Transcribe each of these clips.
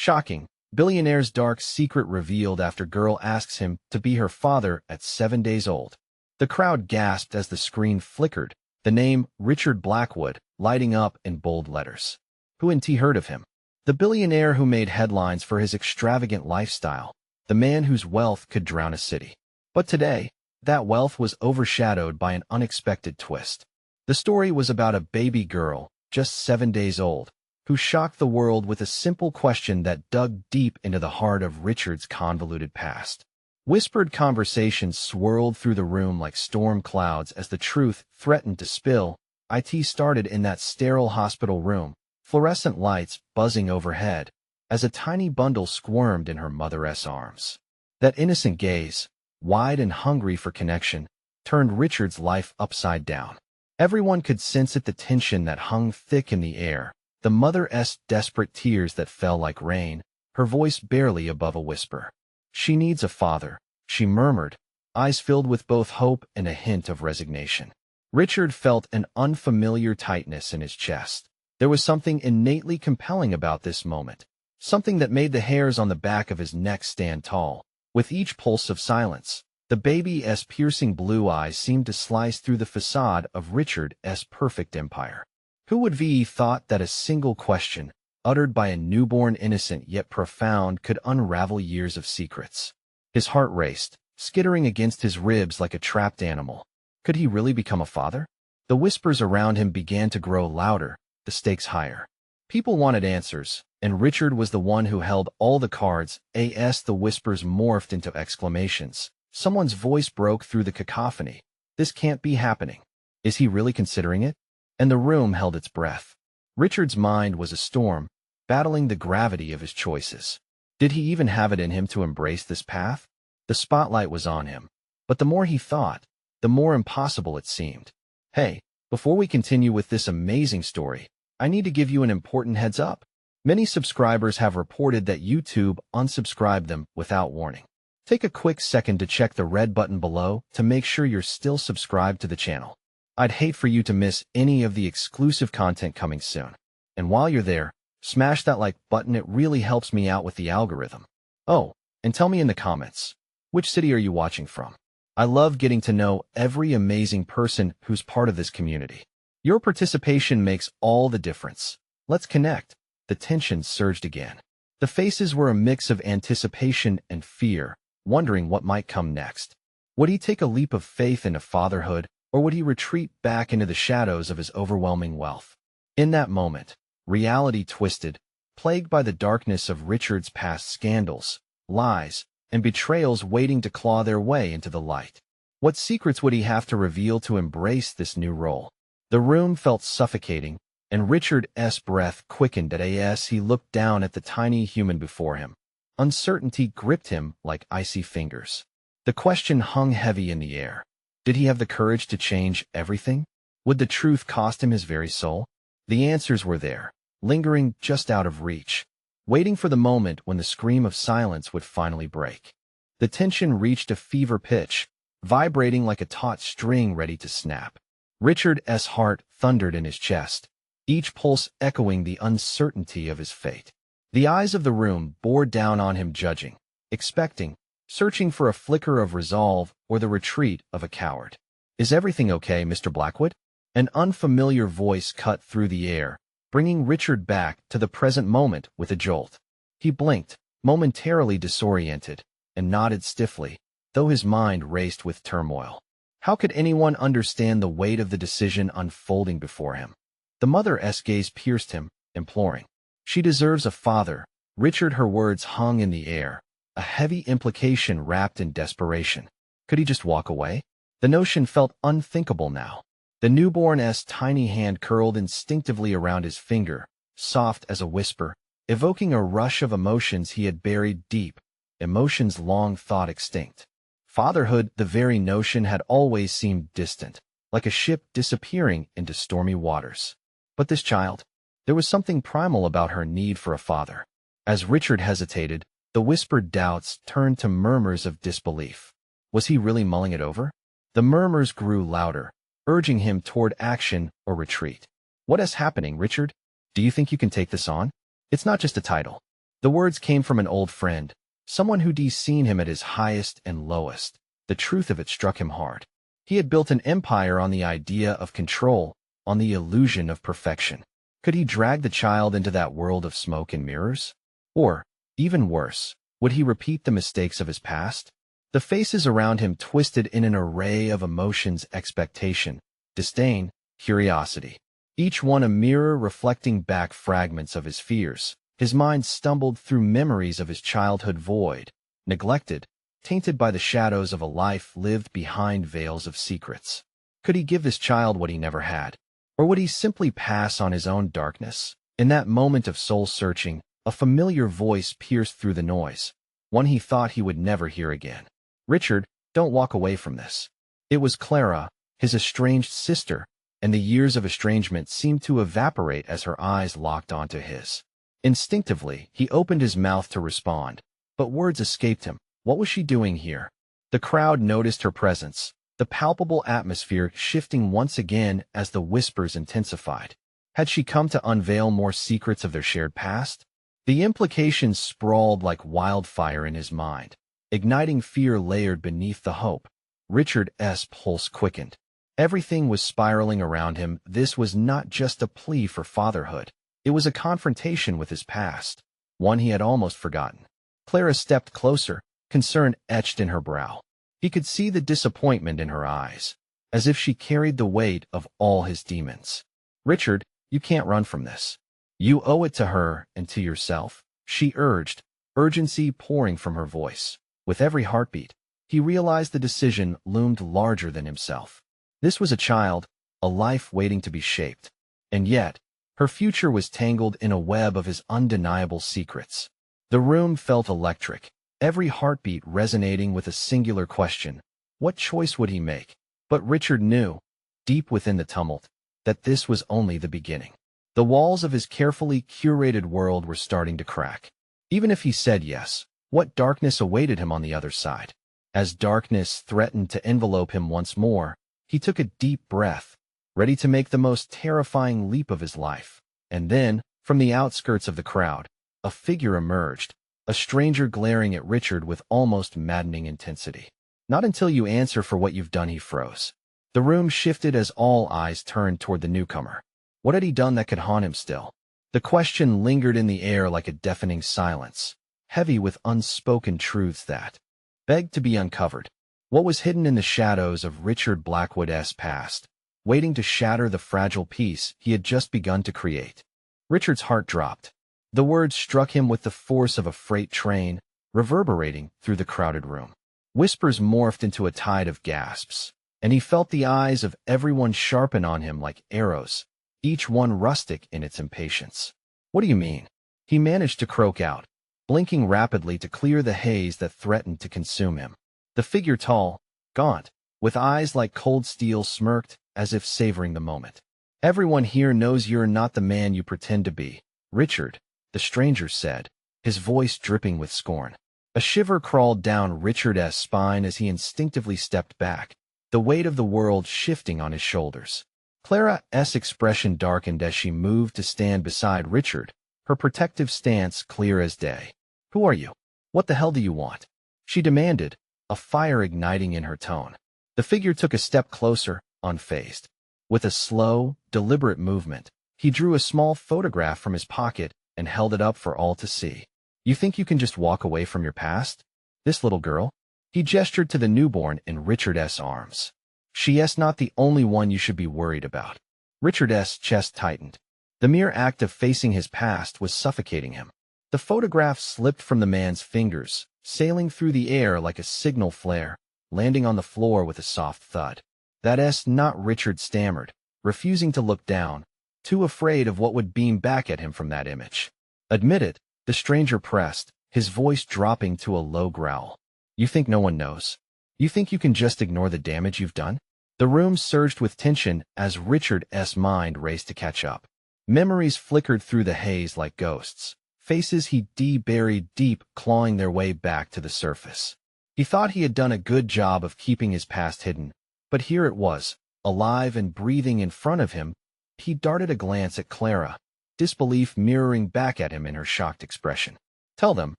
Shocking. Billionaire's dark secret revealed after girl asks him to be her father at 7 days old. The crowd gasped as the screen flickered, the name Richard Blackwood lighting up in bold letters. Who ain't heard of him? The billionaire who made headlines for his extravagant lifestyle, the man whose wealth could drown a city. But today, that wealth was overshadowed by an unexpected twist. The story was about a baby girl, just 7 days old, who shocked the world with a simple question that dug deep into the heart of Richard's convoluted past. Whispered conversations swirled through the room like storm clouds as the truth threatened to spill. It started in that sterile hospital room, fluorescent lights buzzing overhead, as a tiny bundle squirmed in her mother's arms. That innocent gaze, wide and hungry for connection, turned Richard's life upside down. Everyone could sense it, the tension that hung thick in the air, the mother's desperate tears that fell like rain, her voice barely above a whisper. She needs a father, she murmured, eyes filled with both hope and a hint of resignation. Richard felt an unfamiliar tightness in his chest. There was something innately compelling about this moment, something that made the hairs on the back of his neck stand tall. With each pulse of silence, the baby's piercing blue eyes seemed to slice through the facade of Richard's perfect empire. Who would have thought that a single question, uttered by a newborn innocent yet profound, could unravel years of secrets? His heart raced, skittering against his ribs like a trapped animal. Could he really become a father? The whispers around him began to grow louder, the stakes higher. People wanted answers, and Richard was the one who held all the cards. The whispers morphed into exclamations. Someone's voice broke through the cacophony. This can't be happening. Is he really considering it? And the room held its breath. Richard's mind was a storm, battling the gravity of his choices. Did he even have it in him to embrace this path? The spotlight was on him, but the more he thought, the more impossible it seemed. Hey, before we continue with this amazing story, I need to give you an important heads up. Many subscribers have reported that YouTube unsubscribed them without warning. Take a quick second to check the red button below to make sure you're still subscribed to the channel. I'd hate for you to miss any of the exclusive content coming soon. And while you're there, smash that like button, it really helps me out with the algorithm. Oh, and tell me in the comments, which city are you watching from? I love getting to know every amazing person who's part of this community. Your participation makes all the difference. Let's connect. The tension surged again. The faces were a mix of anticipation and fear, wondering what might come next. Would he take a leap of faith into fatherhood, or would he retreat back into the shadows of his overwhelming wealth? In that moment, reality twisted, plagued by the darkness of Richard's past scandals, lies, and betrayals waiting to claw their way into the light. What secrets would he have to reveal to embrace this new role? The room felt suffocating, and Richard's breath quickened as he looked down at the tiny human before him. Uncertainty gripped him like icy fingers. The question hung heavy in the air. Did he have the courage to change everything? Would the truth cost him his very soul? The answers were there, lingering just out of reach, waiting for the moment when the scream of silence would finally break. The tension reached a fever pitch, vibrating like a taut string ready to snap. Richard's heart thundered in his chest, each pulse echoing the uncertainty of his fate. The eyes of the room bore down on him, judging, expecting, searching for a flicker of resolve or the retreat of a coward. Is everything okay, Mr. Blackwood? An unfamiliar voice cut through the air, bringing Richard back to the present moment with a jolt. He blinked, momentarily disoriented, and nodded stiffly, though his mind raced with turmoil. How could anyone understand the weight of the decision unfolding before him? The mother's gaze pierced him, imploring. She deserves a father. Richard, her words hung in the air, a heavy implication wrapped in desperation. Could he just walk away? The notion felt unthinkable now. The newborn's tiny hand curled instinctively around his finger, soft as a whisper, evoking a rush of emotions he had buried deep, emotions long thought extinct. Fatherhood, the very notion, had always seemed distant, like a ship disappearing into stormy waters. But this child, there was something primal about her need for a father. As Richard hesitated, the whispered doubts turned to murmurs of disbelief. Was he really mulling it over? The murmurs grew louder, urging him toward action or retreat. What is happening, Richard? Do you think you can take this on? It's not just a title. The words came from an old friend, someone who'd seen him at his highest and lowest. The truth of it struck him hard. He had built an empire on the idea of control, on the illusion of perfection. Could he drag the child into that world of smoke and mirrors? Or, even worse, would he repeat the mistakes of his past? The faces around him twisted in an array of emotions: expectation, disdain, curiosity. Each one a mirror reflecting back fragments of his fears. His mind stumbled through memories of his childhood void, neglected, tainted by the shadows of a life lived behind veils of secrets. Could he give this child what he never had? Or would he simply pass on his own darkness? In that moment of soul-searching, a familiar voice pierced through the noise, one he thought he would never hear again. "Richard, don't walk away from this." It was Clara, his estranged sister, and the years of estrangement seemed to evaporate as her eyes locked onto his. Instinctively, he opened his mouth to respond, but words escaped him. What was she doing here? The crowd noticed her presence, the palpable atmosphere shifting once again as the whispers intensified. Had she come to unveil more secrets of their shared past? The implications sprawled like wildfire in his mind, igniting fear layered beneath the hope. Richard's pulse quickened. Everything was spiraling around him. This was not just a plea for fatherhood. It was a confrontation with his past, one he had almost forgotten. Clara stepped closer, concern etched in her brow. He could see the disappointment in her eyes, as if she carried the weight of all his demons. "Richard, you can't run from this. You owe it to her and to yourself," she urged, urgency pouring from her voice. With every heartbeat, he realized the decision loomed larger than himself. This was a child, a life waiting to be shaped. And yet, her future was tangled in a web of his undeniable secrets. The room felt electric, every heartbeat resonating with a singular question. What choice would he make? But Richard knew, deep within the tumult, that this was only the beginning. The walls of his carefully curated world were starting to crack. Even if he said yes, what darkness awaited him on the other side? As darkness threatened to envelope him once more, he took a deep breath, ready to make the most terrifying leap of his life. And then, from the outskirts of the crowd, a figure emerged, a stranger glaring at Richard with almost maddening intensity. "Not until you answer for what you've done," he froze. The room shifted as all eyes turned toward the newcomer. What had he done that could haunt him still? The question lingered in the air like a deafening silence, heavy with unspoken truths that begged to be uncovered. What was hidden in the shadows of Richard Blackwood's past, waiting to shatter the fragile peace he had just begun to create? Richard's heart dropped. The words struck him with the force of a freight train, reverberating through the crowded room. Whispers morphed into a tide of gasps, and he felt the eyes of everyone sharpen on him like arrows, each one rustic in its impatience. "What do you mean?" he managed to croak out, blinking rapidly to clear the haze that threatened to consume him. The figure, tall, gaunt, with eyes like cold steel, smirked, as if savoring the moment. "Everyone here knows you're not the man you pretend to be, Richard," the stranger said, his voice dripping with scorn. A shiver crawled down Richard's spine as he instinctively stepped back, the weight of the world shifting on his shoulders. Clara's expression darkened as she moved to stand beside Richard, her protective stance clear as day. "Who are you? What the hell do you want?" she demanded, a fire igniting in her tone. The figure took a step closer, unfazed. With a slow, deliberate movement, he drew a small photograph from his pocket and held it up for all to see. "You think you can just walk away from your past? This little girl?" He gestured to the newborn in Richard's arms. "She's not the only one you should be worried about." Richard's chest tightened. The mere act of facing his past was suffocating him. The photograph slipped from the man's fingers, sailing through the air like a signal flare, landing on the floor with a soft thud. "That's not," Richard stammered, refusing to look down, too afraid of what would beam back at him from that image. "Admit it," the stranger pressed, his voice dropping to a low growl. "You think no one knows? You think you can just ignore the damage you've done?" The room surged with tension as Richard's mind raced to catch up. Memories flickered through the haze like ghosts, faces he'd buried deep, clawing their way back to the surface. He thought he had done a good job of keeping his past hidden, but here it was, alive and breathing in front of him. He darted a glance at Clara, disbelief mirroring back at him in her shocked expression. Tell them,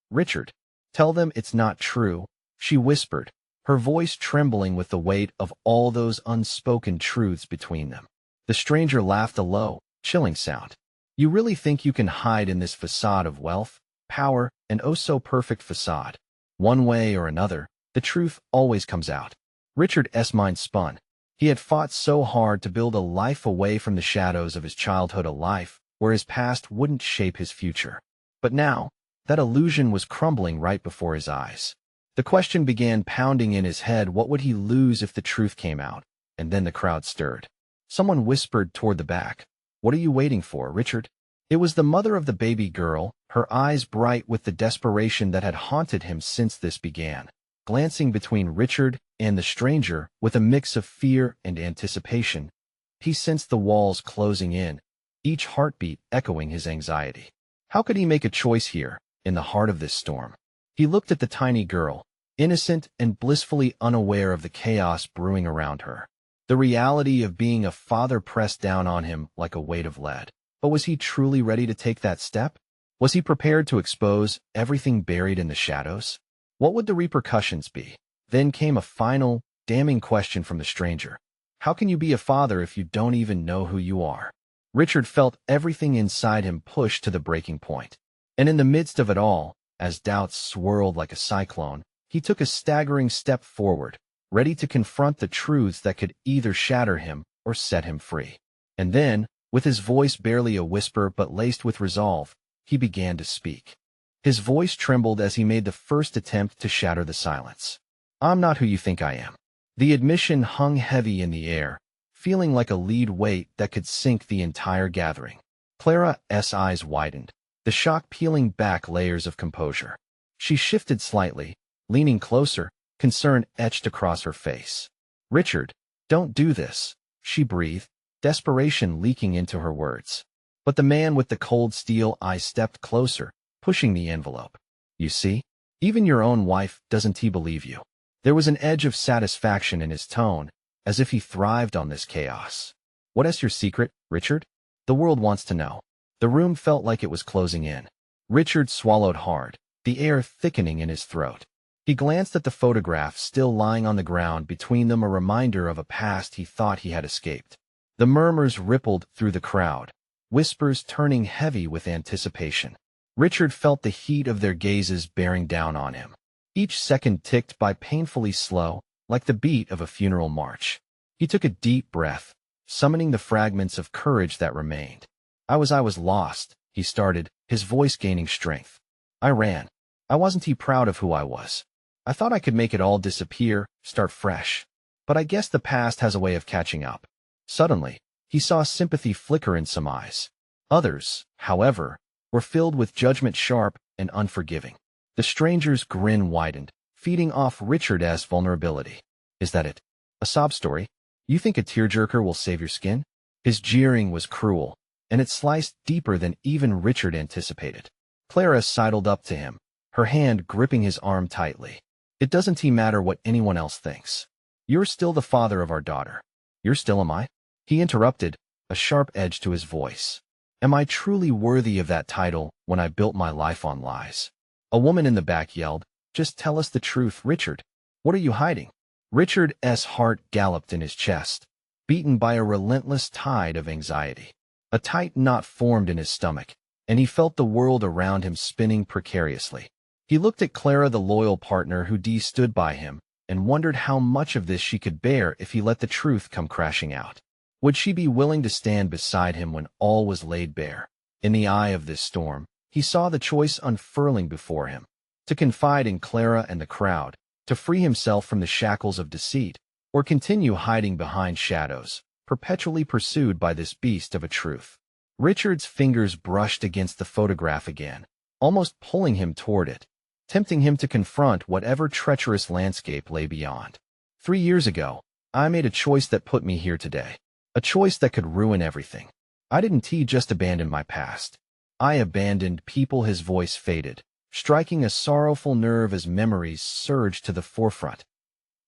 Richard. Tell them it's not true, she whispered, her voice trembling with the weight of all those unspoken truths between them. The stranger laughed a low, chilling sound. You really think you can hide in this facade of wealth, power, and oh-so-perfect facade? One way or another, the truth always comes out. Richard's mind spun. He had fought so hard to build a life away from the shadows of his childhood, a life where his past wouldn't shape his future. But now, that illusion was crumbling right before his eyes. The question began pounding in his head: what would he lose if the truth came out? And then the crowd stirred. Someone whispered toward the back, "What are you waiting for, Richard?" It was the mother of the baby girl, her eyes bright with the desperation that had haunted him since this began, glancing between Richard and the stranger with a mix of fear and anticipation. He sensed the walls closing in, each heartbeat echoing his anxiety. How could he make a choice here, in the heart of this storm? He looked at the tiny girl, innocent and blissfully unaware of the chaos brewing around her. The reality of being a father pressed down on him like a weight of lead. But was he truly ready to take that step? Was he prepared to expose everything buried in the shadows? What would the repercussions be? Then came a final, damning question from the stranger. How can you be a father if you don't even know who you are? Richard felt everything inside him pushed to the breaking point. And in the midst of it all, as doubts swirled like a cyclone, he took a staggering step forward, ready to confront the truths that could either shatter him or set him free. And then, with his voice barely a whisper but laced with resolve, he began to speak. His voice trembled as he made the first attempt to shatter the silence. I'm not who you think I am. The admission hung heavy in the air, feeling like a lead weight that could sink the entire gathering. Clara's eyes widened, the shock peeling back layers of composure. She shifted slightly, leaning closer, concern etched across her face. Richard, don't do this, she breathed, desperation leaking into her words. But the man with the cold steel eyes stepped closer, pushing the envelope. You see, even your own wife doesn't believe you. There was an edge of satisfaction in his tone, as if he thrived on this chaos. What is your secret, Richard? The world wants to know. The room felt like it was closing in. Richard swallowed hard, the air thickening in his throat. He glanced at the photograph still lying on the ground between them, a reminder of a past he thought he had escaped. The murmurs rippled through the crowd, whispers turning heavy with anticipation. Richard felt the heat of their gazes bearing down on him. Each second ticked by painfully slow, like the beat of a funeral march. He took a deep breath, summoning the fragments of courage that remained. I was lost, he started, his voice gaining strength. I ran. I wasn't proud of who I was. I thought I could make it all disappear, start fresh. But I guess the past has a way of catching up. Suddenly, he saw sympathy flicker in some eyes. Others, however, were filled with judgment, sharp and unforgiving. The stranger's grin widened, feeding off Richard's vulnerability. Is that it? A sob story? You think a tearjerker will save your skin? His jeering was cruel, and it sliced deeper than even Richard anticipated. Clara sidled up to him, her hand gripping his arm tightly. It doesn't matter what anyone else thinks. You're still the father of our daughter. You're still am I? He interrupted, a sharp edge to his voice. Am I truly worthy of that title when I built my life on lies? A woman in the back yelled, Just tell us the truth, Richard. What are you hiding? Richard's heart galloped in his chest, beaten by a relentless tide of anxiety. A tight knot formed in his stomach, and he felt the world around him spinning precariously. He looked at Clara, the loyal partner who stood by him, and wondered how much of this she could bear if he let the truth come crashing out. Would she be willing to stand beside him when all was laid bare? In the eye of this storm, he saw the choice unfurling before him: to confide in Clara and the crowd, to free himself from the shackles of deceit, or continue hiding behind shadows, perpetually pursued by this beast of a truth. Richard's fingers brushed against the photograph again, almost pulling him toward it, tempting him to confront whatever treacherous landscape lay beyond. 3 years ago, I made a choice that put me here today. A choice that could ruin everything. I didn't just abandon my past. I abandoned people. His voice faded, striking a sorrowful nerve as memories surged to the forefront.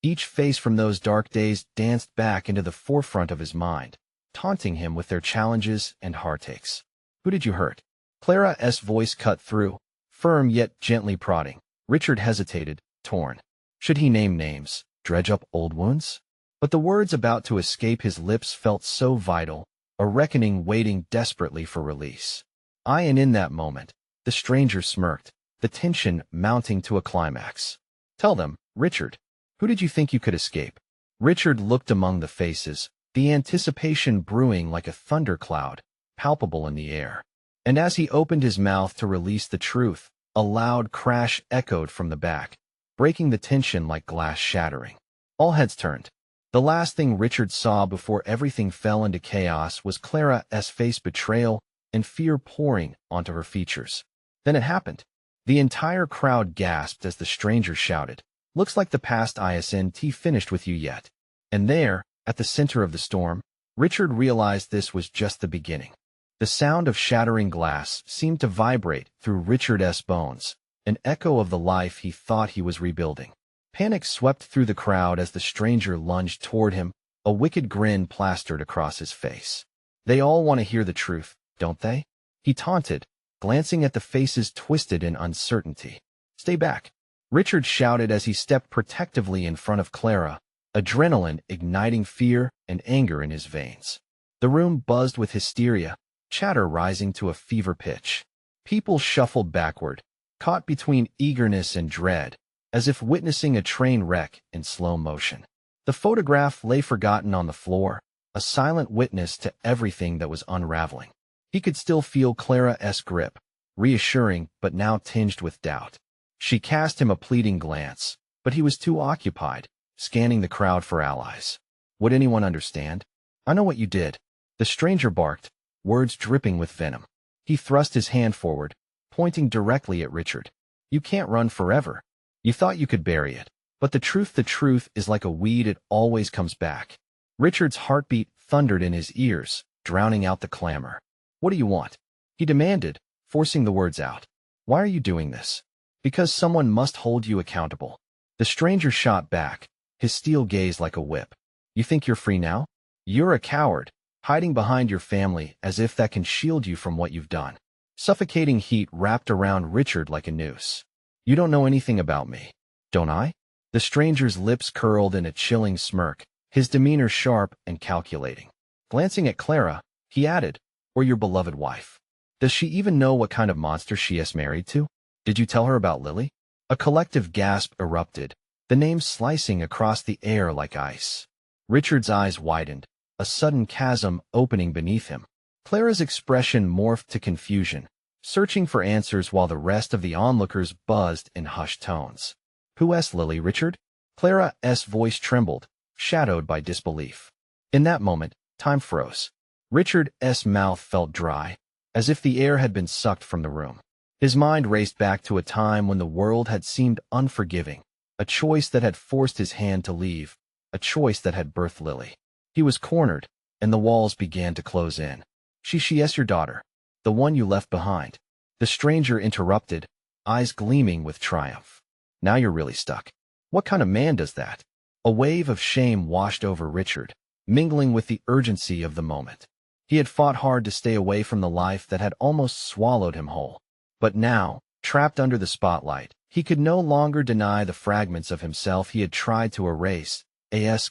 Each face from those dark days danced back into the forefront of his mind, taunting him with their challenges and heartaches. Who did you hurt? Clara's voice cut through, firm yet gently prodding. Richard hesitated, torn. Should he name names, dredge up old wounds? But the words about to escape his lips felt so vital, a reckoning waiting desperately for release. And in that moment, the stranger smirked, the tension mounting to a climax. Tell them, Richard, who did you think you could escape? Richard looked among the faces, the anticipation brewing like a thundercloud, palpable in the air. And as he opened his mouth to release the truth, a loud crash echoed from the back, breaking the tension like glass shattering. All heads turned. The last thing Richard saw before everything fell into chaos was Clara's face, betrayal and fear pouring onto her features. Then it happened. The entire crowd gasped as the stranger shouted, "Looks like the past isn't finished with you yet." And there, at the center of the storm, Richard realized this was just the beginning. The sound of shattering glass seemed to vibrate through Richard's bones, an echo of the life he thought he was rebuilding. Panic swept through the crowd as the stranger lunged toward him, a wicked grin plastered across his face. "They all want to hear the truth, don't they?" he taunted, glancing at the faces twisted in uncertainty. "Stay back," Richard shouted as he stepped protectively in front of Clara, adrenaline igniting fear and anger in his veins. The room buzzed with hysteria, chatter rising to a fever pitch. People shuffled backward, caught between eagerness and dread, as if witnessing a train wreck in slow motion. The photograph lay forgotten on the floor, a silent witness to everything that was unraveling. He could still feel Clara's grip, reassuring but now tinged with doubt. She cast him a pleading glance, but he was too occupied, scanning the crowd for allies. "Would anyone understand? I know what you did," the stranger barked, words dripping with venom. He thrust his hand forward, pointing directly at Richard. "You can't run forever. You thought you could bury it. But the truth is like a weed, it always comes back." Richard's heartbeat thundered in his ears, drowning out the clamor. "What do you want?" he demanded, forcing the words out. "Why are you doing this?" "Because someone must hold you accountable." The stranger shot back, his steel gaze like a whip. "You think you're free now? You're a coward, hiding behind your family as if that can shield you from what you've done." Suffocating heat wrapped around Richard like a noose. "You don't know anything about me, don't I?" The stranger's lips curled in a chilling smirk, his demeanor sharp and calculating. Glancing at Clara, he added, "Or your beloved wife. Does she even know what kind of monster she is married to? Did you tell her about Lily?" A collective gasp erupted, the name slicing across the air like ice. Richard's eyes widened, a sudden chasm opening beneath him. Clara's expression morphed to confusion, searching for answers while the rest of the onlookers buzzed in hushed tones. "Who's Lily, Richard?" Clara's voice trembled, shadowed by disbelief. In that moment, time froze. Richard's mouth felt dry, as if the air had been sucked from the room. His mind raced back to a time when the world had seemed unforgiving, a choice that had forced his hand to leave, a choice that had birthed Lily. He was cornered, and the walls began to close in. She's your daughter, the one you left behind." The stranger interrupted, eyes gleaming with triumph. "Now you're really stuck. What kind of man does that?" A wave of shame washed over Richard, mingling with the urgency of the moment. He had fought hard to stay away from the life that had almost swallowed him whole. But now, trapped under the spotlight, he could no longer deny the fragments of himself he had tried to erase.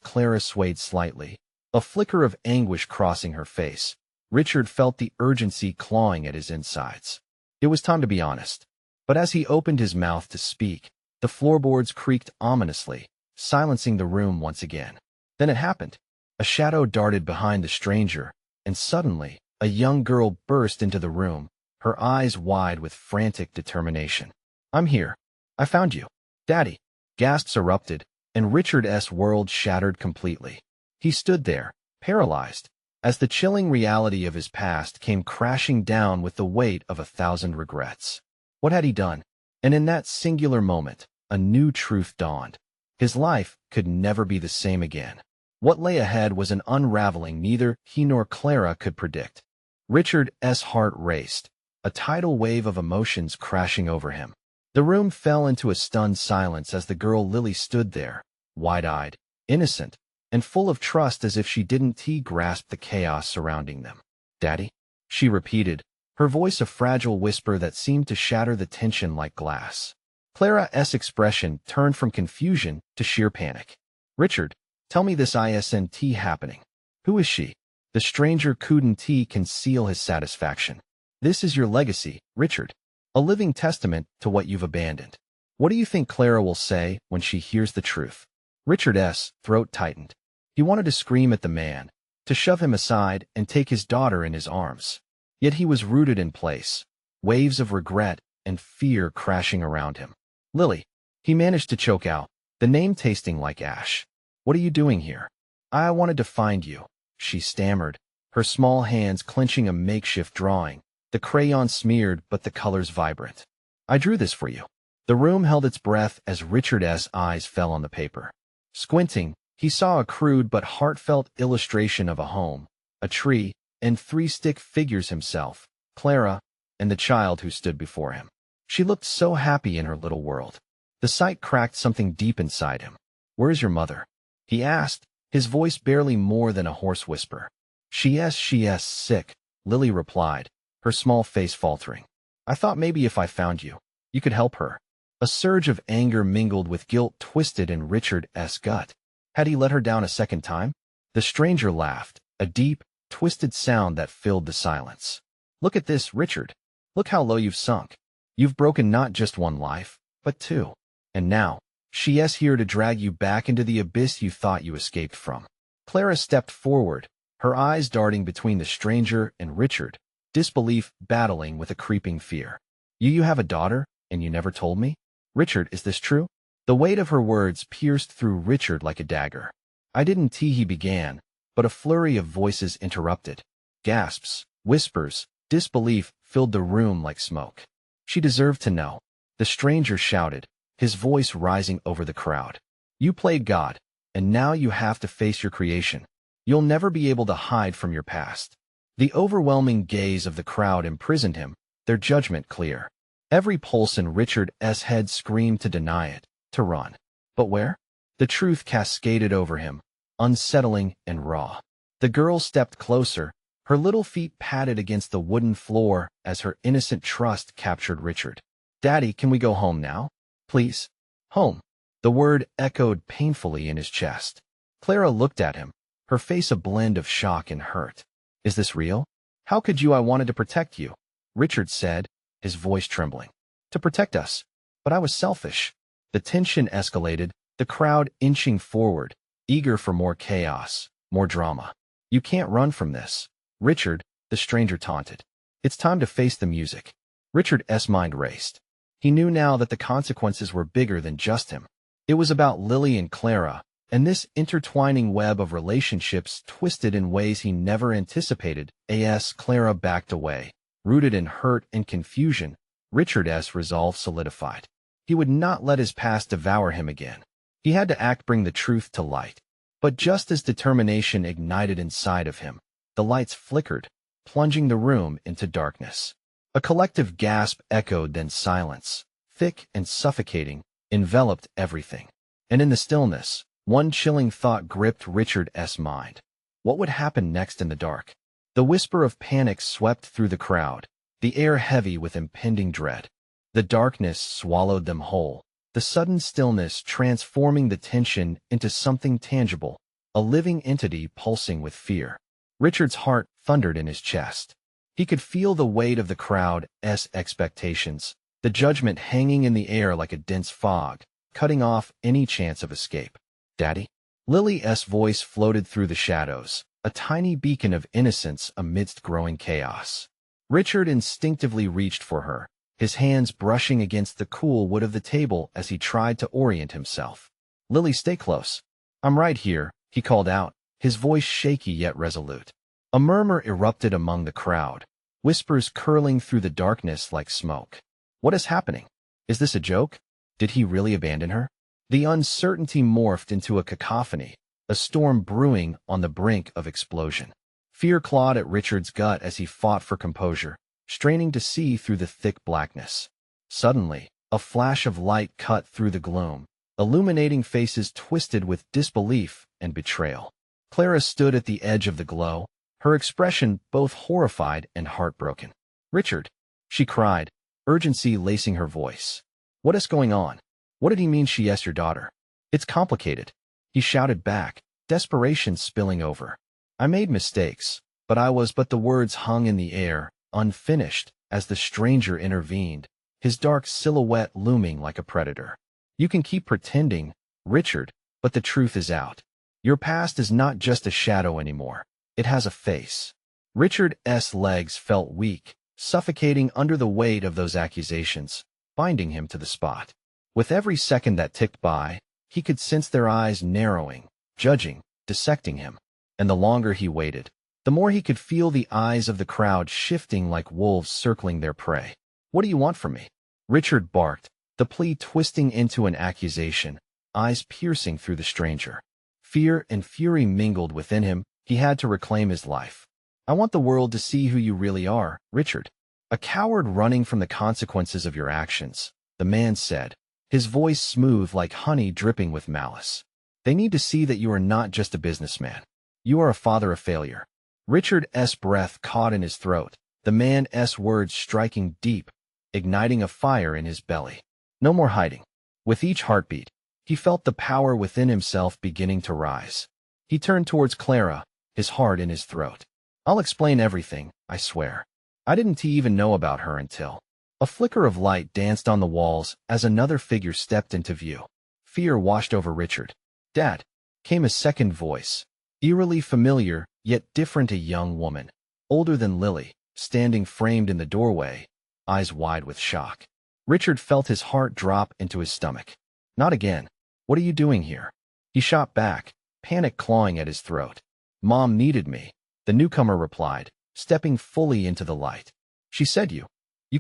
Clara swayed slightly, a flicker of anguish crossing her face. Richard felt the urgency clawing at his insides. It was time to be honest. But as he opened his mouth to speak, the floorboards creaked ominously, silencing the room once again. Then it happened. A shadow darted behind the stranger, and suddenly, a young girl burst into the room, her eyes wide with frantic determination. "I'm here. I found you, Daddy." Gasps erupted, and Richard's world shattered completely. He stood there, paralyzed, as the chilling reality of his past came crashing down with the weight of 1,000 regrets. What had he done? And in that singular moment, a new truth dawned. His life could never be the same again. What lay ahead was an unraveling neither he nor Clara could predict. Richard's heart raced, a tidal wave of emotions crashing over him. The room fell into a stunned silence as the girl Lily stood there, wide-eyed, innocent, and full of trust as if she didn't grasp the chaos surrounding them. "Daddy?" she repeated, her voice a fragile whisper that seemed to shatter the tension like glass. Clara's expression turned from confusion to sheer panic. Richard, tell me this isn't happening. Who is she? The stranger couldn't conceal his satisfaction. This is your legacy, Richard. A living testament to what you've abandoned. What do you think Clara will say when she hears the truth? Richard's throat tightened. He wanted to scream at the man, to shove him aside and take his daughter in his arms. Yet he was rooted in place, waves of regret and fear crashing around him. Lily, he managed to choke out, the name tasting like ash. What are you doing here? I wanted to find you, she stammered, her small hands clenching a makeshift drawing, the crayon smeared but the colors vibrant. I drew this for you. The room held its breath as Richard's eyes fell on the paper. Squinting, he saw a crude but heartfelt illustration of a home, a tree, and 3 stick figures: himself, Clara, and the child who stood before him. She looked so happy in her little world. The sight cracked something deep inside him. Where is your mother? He asked, his voice barely more than a hoarse whisper. She's sick, Lily replied, her small face faltering. I thought maybe if I found you, you could help her. A surge of anger mingled with guilt twisted in Richard's gut. Had he let her down a second time? The stranger laughed, a deep, twisted sound that filled the silence. Look at this, Richard. Look how low you've sunk. You've broken not just 1 life, but 2. And now, she's here to drag you back into the abyss you thought you escaped from. Clara stepped forward, her eyes darting between the stranger and Richard, disbelief battling with a creeping fear. You have a daughter, and you never told me? Richard, is this true? The weight of her words pierced through Richard like a dagger. I didn't he began, but a flurry of voices interrupted. Gasps, whispers, disbelief filled the room like smoke. She deserved to know. The stranger shouted, his voice rising over the crowd. You played God, and now you have to face your creation. You'll never be able to hide from your past. The overwhelming gaze of the crowd imprisoned him, their judgment clear. Every pulse in Richard's head screamed to deny it, to run. But where? The truth cascaded over him, unsettling and raw. The girl stepped closer, her little feet patted against the wooden floor as her innocent trust captured Richard. Daddy, can we go home now? Please? Home. The word echoed painfully in his chest. Clara looked at him, her face a blend of shock and hurt. Is this real? How could you? I wanted to protect you, Richard said, his voice trembling. To protect us. But I was selfish. The tension escalated, the crowd inching forward, eager for more chaos, more drama. You can't run from this, Richard, the stranger taunted. It's time to face the music. Richard's mind raced. He knew now that the consequences were bigger than just him. It was about Lily and Clara, and this intertwining web of relationships twisted in ways he never anticipated. As Clara backed away, rooted in hurt and confusion, Richard's resolve solidified. He would not let his past devour him again. He had to bring the truth to light. But just as determination ignited inside of him, the lights flickered, plunging the room into darkness. A collective gasp echoed, then silence, thick and suffocating, enveloped everything. And in the stillness, one chilling thought gripped Richard's mind. What would happen next in the dark? The whisper of panic swept through the crowd, the air heavy with impending dread. The darkness swallowed them whole, the sudden stillness transforming the tension into something tangible, a living entity pulsing with fear. Richard's heart thundered in his chest. He could feel the weight of the crowd's expectations, the judgment hanging in the air like a dense fog, cutting off any chance of escape. Daddy? Lily's voice floated through the shadows, a tiny beacon of innocence amidst growing chaos. Richard instinctively reached for her, his hands brushing against the cool wood of the table as he tried to orient himself. Lily, stay close. I'm right here, he called out, his voice shaky yet resolute. A murmur erupted among the crowd, whispers curling through the darkness like smoke. What is happening? Is this a joke? Did he really abandon her? The uncertainty morphed into a cacophony, a storm brewing on the brink of explosion. Fear clawed at Richard's gut as he fought for composure, straining to see through the thick blackness. Suddenly, a flash of light cut through the gloom, illuminating faces twisted with disbelief and betrayal. Clara stood at the edge of the glow, her expression both horrified and heartbroken. Richard, she cried, urgency lacing her voice. What is going on? What did he mean she is your daughter? It's complicated. He shouted back, desperation spilling over. I made mistakes, but the words hung in the air, unfinished, as the stranger intervened, his dark silhouette looming like a predator. You can keep pretending, Richard, but the truth is out. Your past is not just a shadow anymore. It has a face. Richard's legs felt weak, suffocating under the weight of those accusations, binding him to the spot. With every second that ticked by, he could sense their eyes narrowing, judging, dissecting him. And the longer he waited, the more he could feel the eyes of the crowd shifting like wolves circling their prey. What do you want from me? Richard barked, the plea twisting into an accusation, eyes piercing through the stranger. Fear and fury mingled within him. He had to reclaim his life. I want the world to see who you really are, Richard. A coward running from the consequences of your actions, the man said, his voice smooth like honey dripping with malice. They need to see that you are not just a businessman. You are a father of failure. Richard's breath caught in his throat, the man's words striking deep, igniting a fire in his belly. No more hiding. With each heartbeat, he felt the power within himself beginning to rise. He turned towards Clara, his heart in his throat. I'll explain everything, I swear. I didn't even know about her until... A flicker of light danced on the walls as another figure stepped into view. Fear washed over Richard. Dad, came a second voice, eerily familiar, yet different, a young woman, older than Lily, standing framed in the doorway, eyes wide with shock. Richard felt his heart drop into his stomach. Not again. What are you doing here? He shot back, panic clawing at his throat. Mom needed me, the newcomer replied, stepping fully into the light. She said you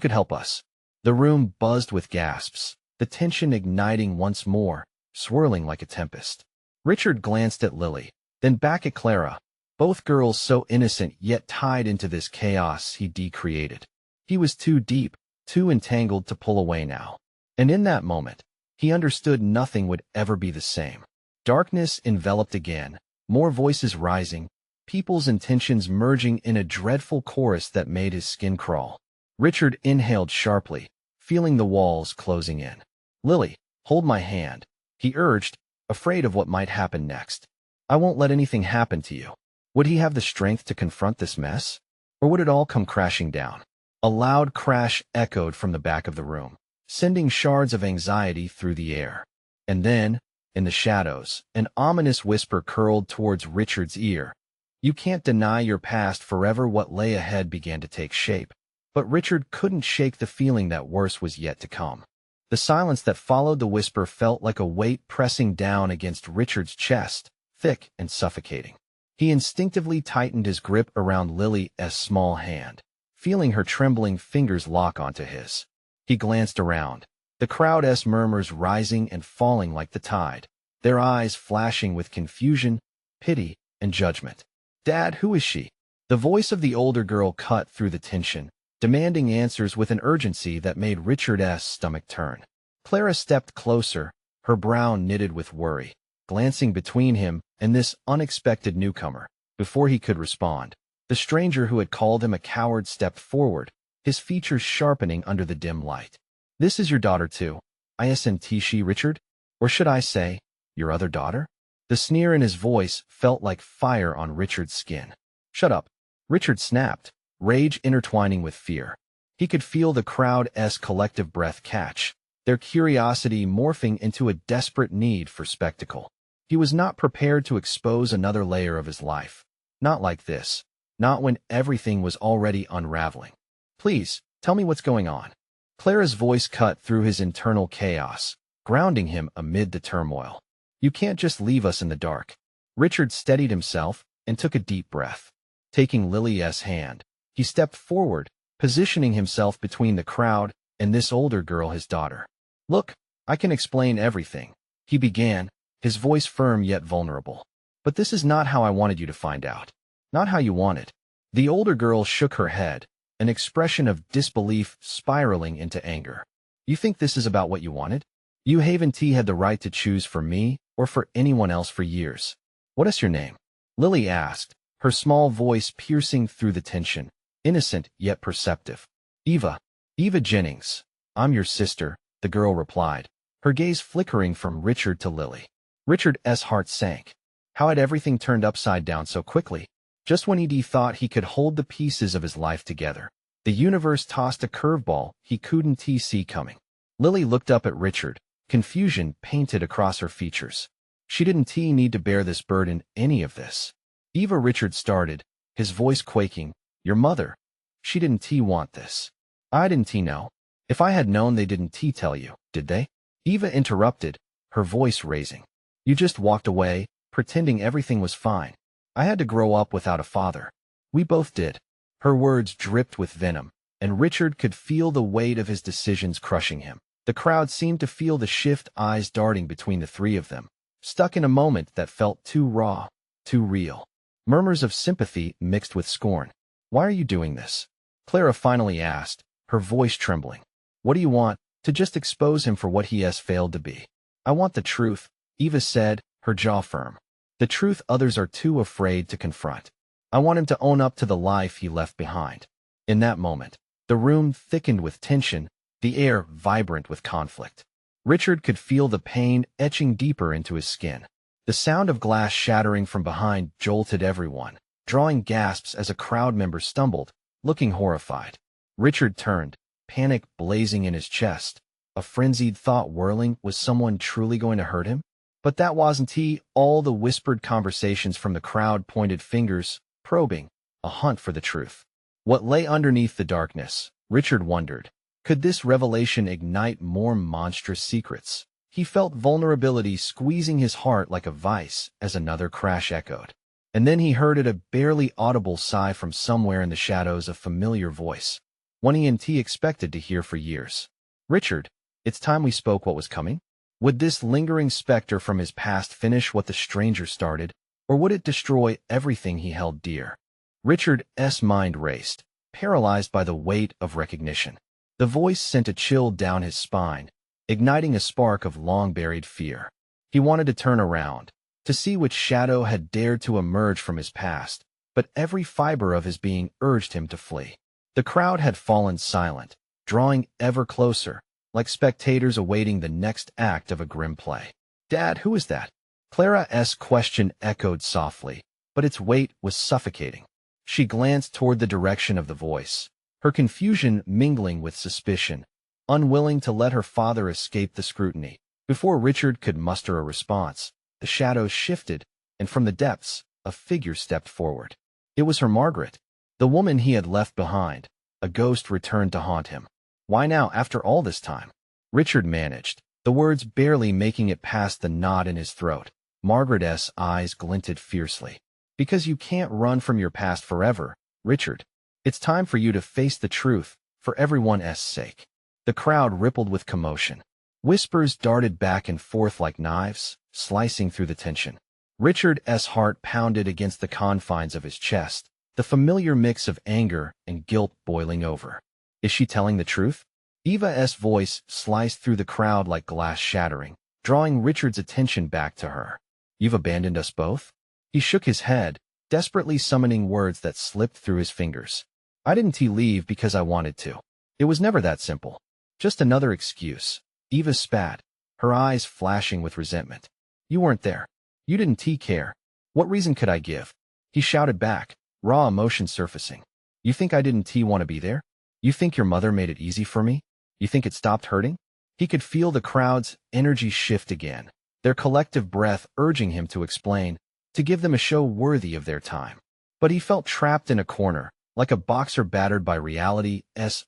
could help us. The room buzzed with gasps, the tension igniting once more, swirling like a tempest. Richard glanced at Lily, then back at Clara, both girls so innocent yet tied into this chaos he decreated. He was too deep, too entangled to pull away now. And in that moment, he understood nothing would ever be the same. Darkness enveloped again, more voices rising, people's intentions merging in a dreadful chorus that made his skin crawl. Richard inhaled sharply, feeling the walls closing in. Lily, hold my hand, he urged, afraid of what might happen next. I won't let anything happen to you. Would he have the strength to confront this mess? Or would it all come crashing down? A loud crash echoed from the back of the room, sending shards of anxiety through the air. And then, in the shadows, an ominous whisper curled towards Richard's ear. You can't deny your past forever. What lay ahead began to take shape. But Richard couldn't shake the feeling that worse was yet to come. The silence that followed the whisper felt like a weight pressing down against Richard's chest, thick and suffocating. He instinctively tightened his grip around Lily's small hand, feeling her trembling fingers lock onto his. He glanced around, the crowd's murmurs rising and falling like the tide, their eyes flashing with confusion, pity, and judgment. Dad, who is she? The voice of the older girl cut through the tension, demanding answers with an urgency that made Richard's stomach turn. Clara stepped closer, her brow knitted with worry, glancing between him and this unexpected newcomer. Before he could respond, the stranger who had called him a coward stepped forward, his features sharpening under the dim light. This is your daughter too, isn't she, Richard? Or should I say, your other daughter? The sneer in his voice felt like fire on Richard's skin. Shut up, Richard snapped, rage intertwining with fear. He could feel the crowd's collective breath catch, their curiosity morphing into a desperate need for spectacle. He was not prepared to expose another layer of his life. Not like this. Not when everything was already unraveling. Please, tell me what's going on. Clara's voice cut through his internal chaos, grounding him amid the turmoil. You can't just leave us in the dark. Richard steadied himself and took a deep breath. Taking Lily's hand, he stepped forward, positioning himself between the crowd and this older girl, his daughter. Look, I can explain everything, he began, his voice firm yet vulnerable. But this is not how I wanted you to find out. Not how you want it. The older girl shook her head, an expression of disbelief spiraling into anger. You think this is about what you wanted? You haven't had the right to choose for me or for anyone else for years. What is your name? Lily asked, her small voice piercing through the tension, innocent yet perceptive. Eva. Eva Jennings. I'm your sister, the girl replied, her gaze flickering from Richard to Lily. Richard's heart sank. How had everything turned upside down so quickly? Just when he thought he could hold the pieces of his life together, the universe tossed a curveball he couldn't see coming. Lily looked up at Richard, confusion painted across her features. She didn't need to bear this burden, any of this. Eva, Richard started, his voice quaking. Your mother. She didn't want this. I didn't know. If I had known, they didn't tell you, did they? Eva interrupted, her voice raising. You just walked away, pretending everything was fine. I had to grow up without a father. We both did. Her words dripped with venom, and Richard could feel the weight of his decisions crushing him. The crowd seemed to feel the shift, eyes darting between the three of them, stuck in a moment that felt too raw, too real. Murmurs of sympathy mixed with scorn. Why are you doing this? Clara finally asked, her voice trembling. What do you want? To just expose him for what he has failed to be. I want the truth, Eva said, her jaw firm. The truth others are too afraid to confront. I want him to own up to the life he left behind. In that moment, the room thickened with tension, the air vibrant with conflict. Richard could feel the pain etching deeper into his skin. The sound of glass shattering from behind jolted everyone, drawing gasps as a crowd member stumbled, looking horrified. Richard turned, panic blazing in his chest, a frenzied thought whirling, was someone truly going to hurt him? But that wasn't he. All the whispered conversations from the crowd pointed fingers, probing, a hunt for the truth. What lay underneath the darkness? Richard wondered. Could this revelation ignite more monstrous secrets? He felt vulnerability squeezing his heart like a vice as another crash echoed. And then he heard a barely audible sigh from somewhere in the shadows, a familiar voice. One he expected to hear for years. Richard, it's time we spoke what was coming. Would this lingering specter from his past finish what the stranger started, or would it destroy everything he held dear? Richard's mind raced, paralyzed by the weight of recognition. The voice sent a chill down his spine, igniting a spark of long-buried fear. He wanted to turn around, to see which shadow had dared to emerge from his past, but every fiber of his being urged him to flee. The crowd had fallen silent, drawing ever closer, like spectators awaiting the next act of a grim play. Dad, who is that? Clara's question echoed softly, but its weight was suffocating. She glanced toward the direction of the voice, her confusion mingling with suspicion, unwilling to let her father escape the scrutiny. Before Richard could muster a response, the shadows shifted, and from the depths, a figure stepped forward. It was her Margaret, the woman he had left behind. A ghost returned to haunt him. Why now, after all this time? Richard managed, the words barely making it past the knot in his throat. Margaret's eyes glinted fiercely. Because you can't run from your past forever, Richard. It's time for you to face the truth, for everyone's sake. The crowd rippled with commotion. Whispers darted back and forth like knives, slicing through the tension. Richard's heart pounded against the confines of his chest, the familiar mix of anger and guilt boiling over. Is she telling the truth? Eva's voice sliced through the crowd like glass shattering, drawing Richard's attention back to her. You've abandoned us both? He shook his head, desperately summoning words that slipped through his fingers. I didn't leave because I wanted to. It was never that simple. Just another excuse. Eva spat, her eyes flashing with resentment. You weren't there. You didn't care. What reason could I give? He shouted back, raw emotion surfacing. You think I didn't want to be there? You think your mother made it easy for me? You think it stopped hurting? He could feel the crowd's energy shift again, their collective breath urging him to explain, to give them a show worthy of their time. But he felt trapped in a corner, like a boxer battered by reality's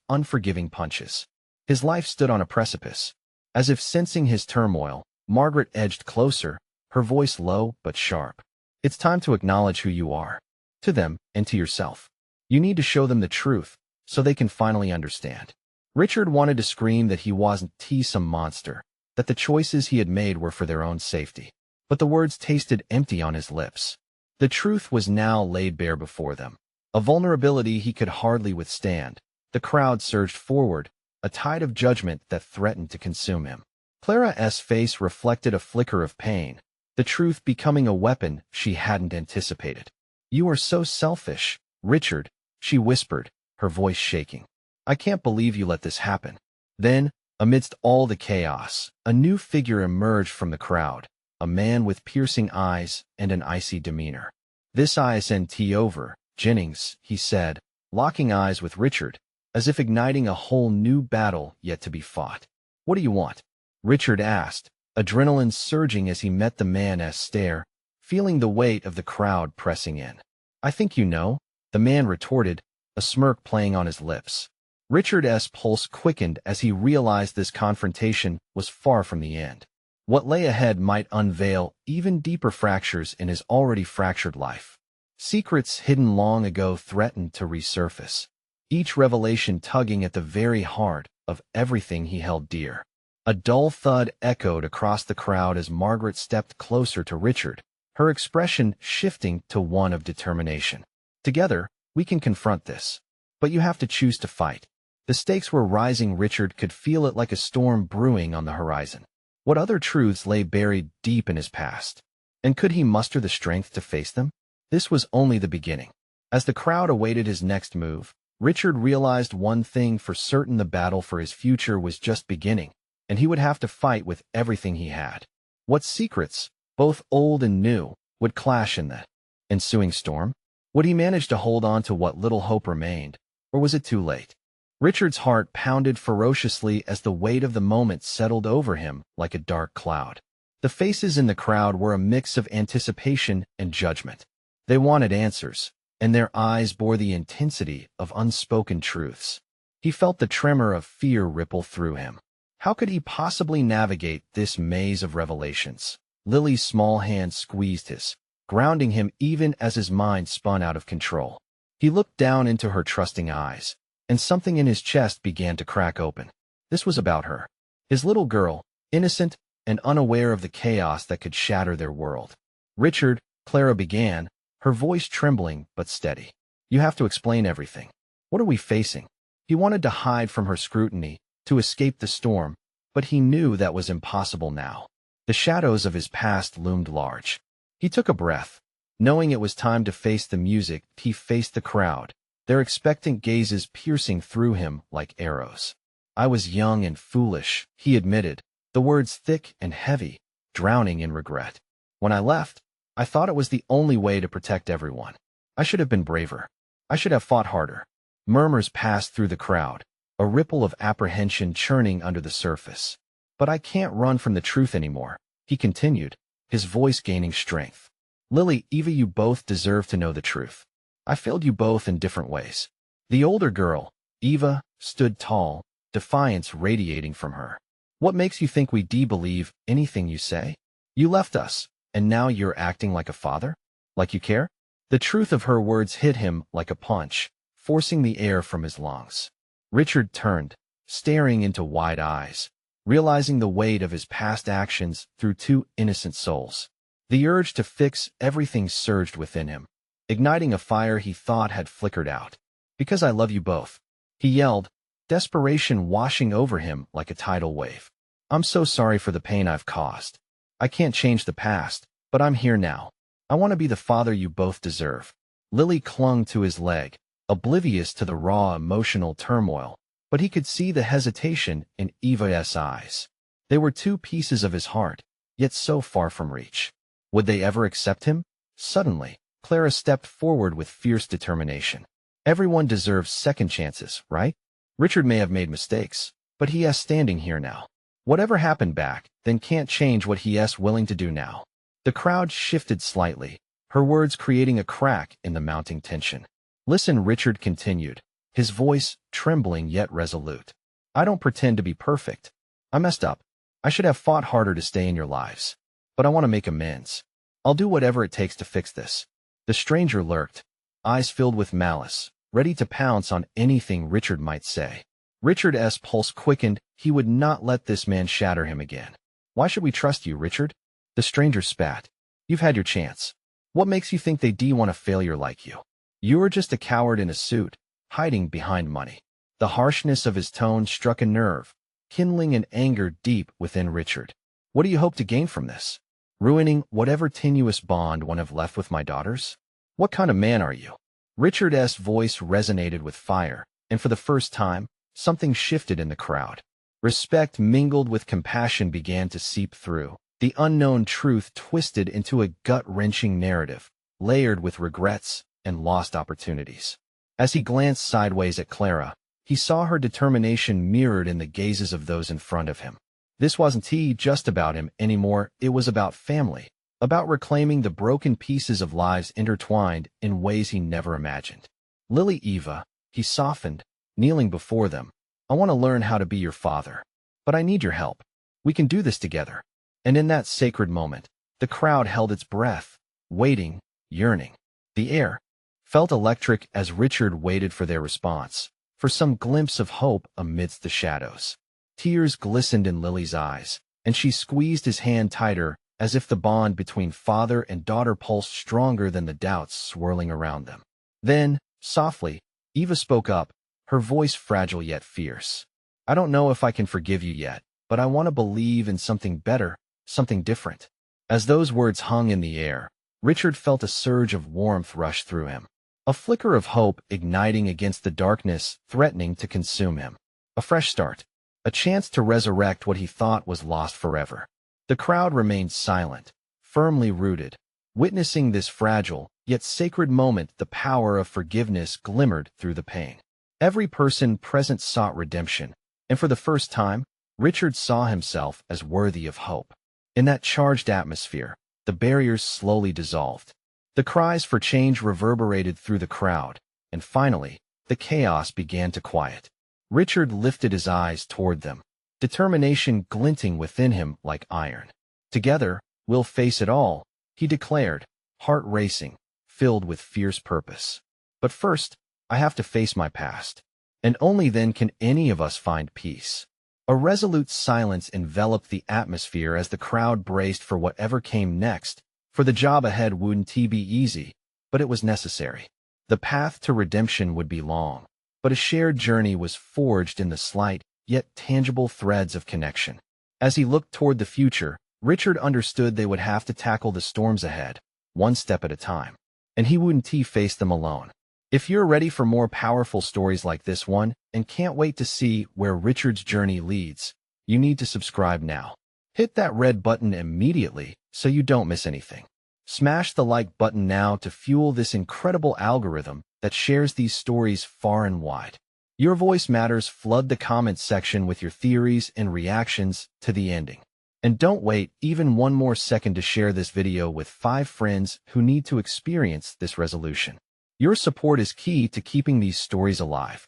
unforgiving punches. His life stood on a precipice. As if sensing his turmoil, Margaret edged closer, her voice low but sharp. It's time to acknowledge who you are. To them, and to yourself. You need to show them the truth, so they can finally understand. Richard wanted to scream that he wasn't some monster, that the choices he had made were for their own safety. But the words tasted empty on his lips. The truth was now laid bare before them, a vulnerability he could hardly withstand. The crowd surged forward, a tide of judgment that threatened to consume him. Clara's face reflected a flicker of pain, the truth becoming a weapon she hadn't anticipated. You are so selfish, Richard, she whispered, her voice shaking. I can't believe you let this happen. Then, amidst all the chaos, a new figure emerged from the crowd, a man with piercing eyes and an icy demeanor. This isn't over, Jennings, he said, locking eyes with Richard, as if igniting a whole new battle yet to be fought. What do you want? Richard asked, adrenaline surging as he met the man's stare, feeling the weight of the crowd pressing in. I think you know, the man retorted, a smirk playing on his lips. Richard's pulse quickened as he realized this confrontation was far from the end. What lay ahead might unveil even deeper fractures in his already fractured life. Secrets hidden long ago threatened to resurface, each revelation tugging at the very heart of everything he held dear. A dull thud echoed across the crowd as Margaret stepped closer to Richard, her expression shifting to one of determination. Together, we can confront this. But you have to choose to fight. The stakes were rising. Richard could feel it like a storm brewing on the horizon. What other truths lay buried deep in his past? And could he muster the strength to face them? This was only the beginning. As the crowd awaited his next move, Richard realized one thing for certain: the battle for his future was just beginning, and he would have to fight with everything he had. What secrets, both old and new, would clash in the ensuing storm? Would he manage to hold on to what little hope remained, or was it too late? Richard's heart pounded ferociously as the weight of the moment settled over him like a dark cloud. The faces in the crowd were a mix of anticipation and judgment. They wanted answers, and their eyes bore the intensity of unspoken truths. He felt the tremor of fear ripple through him. How could he possibly navigate this maze of revelations? Lily's small hand squeezed his, grounding him even as his mind spun out of control. He looked down into her trusting eyes, and something in his chest began to crack open. This was about her. His little girl, innocent and unaware of the chaos that could shatter their world. Richard, Clara began, her voice trembling but steady. You have to explain everything. What are we facing? He wanted to hide from her scrutiny, to escape the storm, but he knew that was impossible now. The shadows of his past loomed large. He took a breath. Knowing it was time to face the music, he faced the crowd, their expectant gazes piercing through him like arrows. I was young and foolish, he admitted, the words thick and heavy, drowning in regret. When I left, I thought it was the only way to protect everyone. I should have been braver. I should have fought harder. Murmurs passed through the crowd, a ripple of apprehension churning under the surface. But I can't run from the truth anymore, he continued, his voice gaining strength. Lily, Eva, you both deserve to know the truth. I failed you both in different ways. The older girl, Eva, stood tall, defiance radiating from her. What makes you think we believe anything you say? You left us, and now you're acting like a father? Like you care? The truth of her words hit him like a punch, forcing the air from his lungs. Richard turned, staring into wide eyes, realizing the weight of his past actions through two innocent souls. The urge to fix everything surged within him, igniting a fire he thought had flickered out. Because I love you both, he yelled, desperation washing over him like a tidal wave. I'm so sorry for the pain I've caused. I can't change the past, but I'm here now. I want to be the father you both deserve. Lily clung to his leg, oblivious to the raw emotional turmoil, but he could see the hesitation in Eva's eyes. They were two pieces of his heart, yet so far from reach. Would they ever accept him? Suddenly, Clara stepped forward with fierce determination. Everyone deserves second chances, right? Richard may have made mistakes, but he is standing here now. Whatever happened back then can't change what he is willing to do now. The crowd shifted slightly, her words creating a crack in the mounting tension. Listen, Richard continued, his voice trembling yet resolute. I don't pretend to be perfect. I messed up. I should have fought harder to stay in your lives. But I want to make amends. I'll do whatever it takes to fix this. The stranger lurked, eyes filled with malice, ready to pounce on anything Richard might say. Richard's pulse quickened. He would not let this man shatter him again. Why should we trust you, Richard? The stranger spat. You've had your chance. What makes you think they want a failure like you? You are just a coward in a suit, hiding behind money. The harshness of his tone struck a nerve, kindling an anger deep within Richard. What do you hope to gain from this? Ruining whatever tenuous bond one have left with my daughters? What kind of man are you? Richard's voice resonated with fire, and for the first time, something shifted in the crowd. Respect mingled with compassion began to seep through. The unknown truth twisted into a gut-wrenching narrative, layered with regrets and lost opportunities. As he glanced sideways at Clara, he saw her determination mirrored in the gazes of those in front of him. This wasn't just about him anymore, it was about family, about reclaiming the broken pieces of lives intertwined in ways he never imagined. Lily Eva, he softened, kneeling before them. I want to learn how to be your father, but I need your help. We can do this together. And in that sacred moment, the crowd held its breath, waiting, yearning. The air felt electric as Richard waited for their response, for some glimpse of hope amidst the shadows. Tears glistened in Lily's eyes, and she squeezed his hand tighter as if the bond between father and daughter pulsed stronger than the doubts swirling around them. Then, softly, Eva spoke up, her voice fragile yet fierce. I don't know if I can forgive you yet, but I want to believe in something better, something different. As those words hung in the air, Richard felt a surge of warmth rush through him. A flicker of hope igniting against the darkness threatening to consume him. A fresh start. A chance to resurrect what he thought was lost forever. The crowd remained silent, firmly rooted. Witnessing this fragile, yet sacred moment, the power of forgiveness glimmered through the pain. Every person present sought redemption, and for the first time, Richard saw himself as worthy of hope. In that charged atmosphere, the barriers slowly dissolved. The cries for change reverberated through the crowd, and finally, the chaos began to quiet. Richard lifted his eyes toward them, determination glinting within him like iron. Together, we'll face it all, he declared, heart racing, filled with fierce purpose. But first, I have to face my past, and only then can any of us find peace. A resolute silence enveloped the atmosphere as the crowd braced for whatever came next, for the job ahead wouldn't be easy, but it was necessary. The path to redemption would be long, but a shared journey was forged in the slight, yet tangible threads of connection. As he looked toward the future, Richard understood they would have to tackle the storms ahead, one step at a time. And he wouldn't face them alone. If you're ready for more powerful stories like this one, and can't wait to see where Richard's journey leads, you need to subscribe now. Hit that red button immediately so you don't miss anything. Smash the like button now to fuel this incredible algorithm that shares these stories far and wide. Your voice matters. Flood the comments section with your theories and reactions to the ending. And don't wait even one more second to share this video with 5 friends who need to experience this resolution. Your support is key to keeping these stories alive.